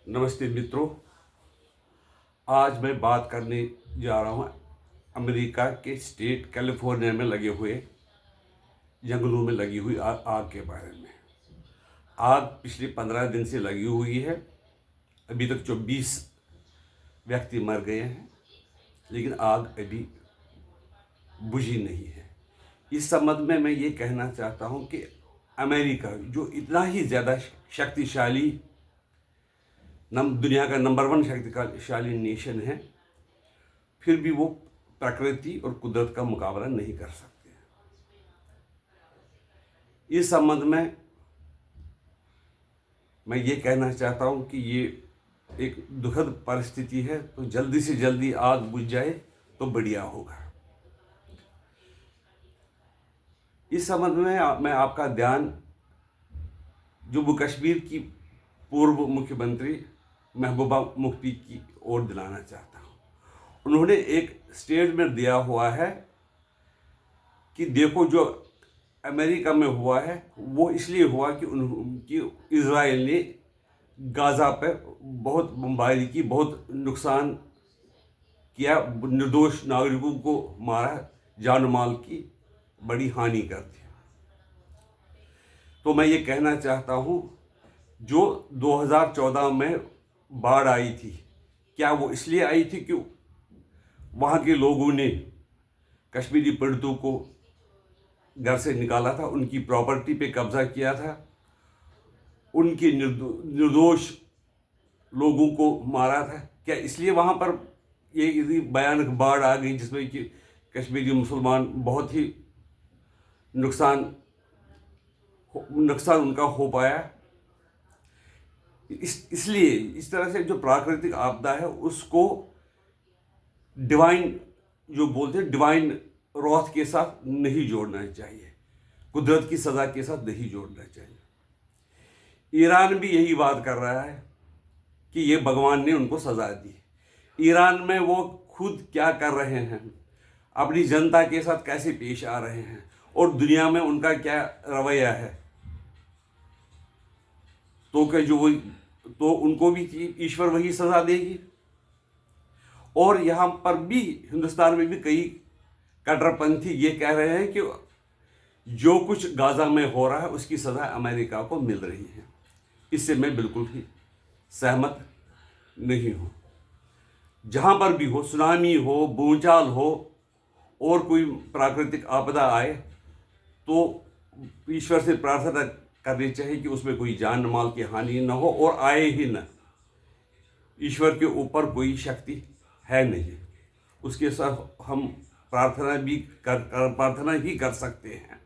नमस्ते मित्रों। आज मैं बात करने जा रहा हूँ अमेरिका के स्टेट कैलिफोर्निया में लगे हुए जंगलों में लगी हुई आग के बारे में। आग पिछले 15 दिन से लगी हुई है। अभी तक 24 व्यक्ति मर गए हैं, लेकिन आग अभी बुझी नहीं है। इस संबंध में मैं ये कहना चाहता हूँ कि अमेरिका जो इतना ही ज़्यादा शक्तिशाली दुनिया का नंबर 1 शक्तिशाली नेशन है, फिर भी वो प्रकृति और कुदरत का मुकाबला नहीं कर सकते। इस संबंध में मैं ये कहना चाहता हूँ कि ये एक दुखद परिस्थिति है, तो जल्दी से जल्दी आग बुझ जाए तो बढ़िया होगा। इस संबंध में मैं आपका ध्यान जम्मू कश्मीर की पूर्व मुख्यमंत्री महबूबा मुफ्ती की ओर दिलाना चाहता हूँ। उन्होंने एक स्टेटमेंट दिया हुआ है कि देखो, जो अमेरिका में हुआ है वो इसलिए हुआ कि इज़राइल ने गाज़ा पर बहुत बमबारी की, बहुत नुकसान किया, निर्दोष नागरिकों को मारा, जान माल की बड़ी हानि कर दी। तो मैं ये कहना चाहता हूँ, जो 2014 में बाढ़ आई थी, क्या वो इसलिए आई थी कि वहाँ के लोगों ने कश्मीरी पंडितों को घर से निकाला था, उनकी प्रॉपर्टी पे कब्जा किया था, उनके निर्दोष लोगों को मारा था? क्या इसलिए वहाँ पर ये भयानक बाढ़ आ गई जिसमें कि कश्मीरी मुसलमान बहुत ही नुकसान उनका हो पाया? इसलिए इस तरह से जो प्राकृतिक आपदा है उसको डिवाइन, जो बोलते हैं, डिवाइन रॉथ के साथ नहीं जोड़ना चाहिए, कुदरत की सज़ा के साथ नहीं जोड़ना चाहिए। ईरान भी यही बात कर रहा है कि ये भगवान ने उनको सज़ा दी। ईरान में वो खुद क्या कर रहे हैं, अपनी जनता के साथ कैसे पेश आ रहे हैं, और दुनिया में उनका क्या रवैया है, तो क्या तो उनको भी ईश्वर वही सज़ा देगी। और यहाँ पर भी, हिंदुस्तान में भी कई कट्टरपंथी ये कह रहे हैं कि जो कुछ गाज़ा में हो रहा है उसकी सज़ा अमेरिका को मिल रही है। इससे मैं बिल्कुल ही सहमत नहीं हूँ। जहाँ पर भी हो, सुनामी हो, भूचाल हो और कोई प्राकृतिक आपदा आए, तो ईश्वर से प्रार्थना करनी चाहिए कि उसमें कोई जान माल की हानि न हो और आए ही न। ईश्वर के ऊपर कोई शक्ति है नहीं, उसके साथ हम प्रार्थना ही कर सकते हैं।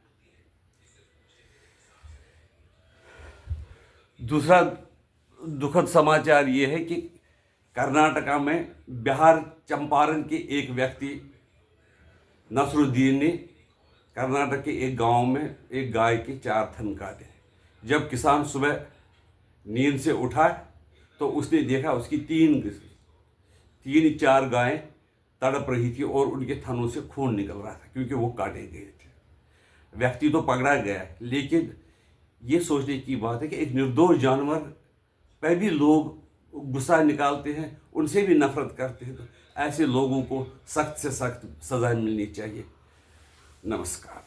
दूसरा दुखद समाचार ये है कि कर्नाटका में बिहार चंपारण के एक व्यक्ति नसरुद्दीन ने कर्नाटक के एक गांव में एक गाय के 4 थन काटे। जब किसान सुबह नींद से उठा तो उसने देखा उसकी 3-4 गायें तड़प रही थी और उनके थनों से खून निकल रहा था, क्योंकि वो काटे गए थे। व्यक्ति तो पकड़ा गया, लेकिन ये सोचने की बात है कि एक निर्दोष जानवर पर भी लोग गुस्सा निकालते हैं, उनसे भी नफरत करते हैं। तो ऐसे लोगों को सख्त से सख्त सज़ा मिलनी चाहिए। नमस्कार।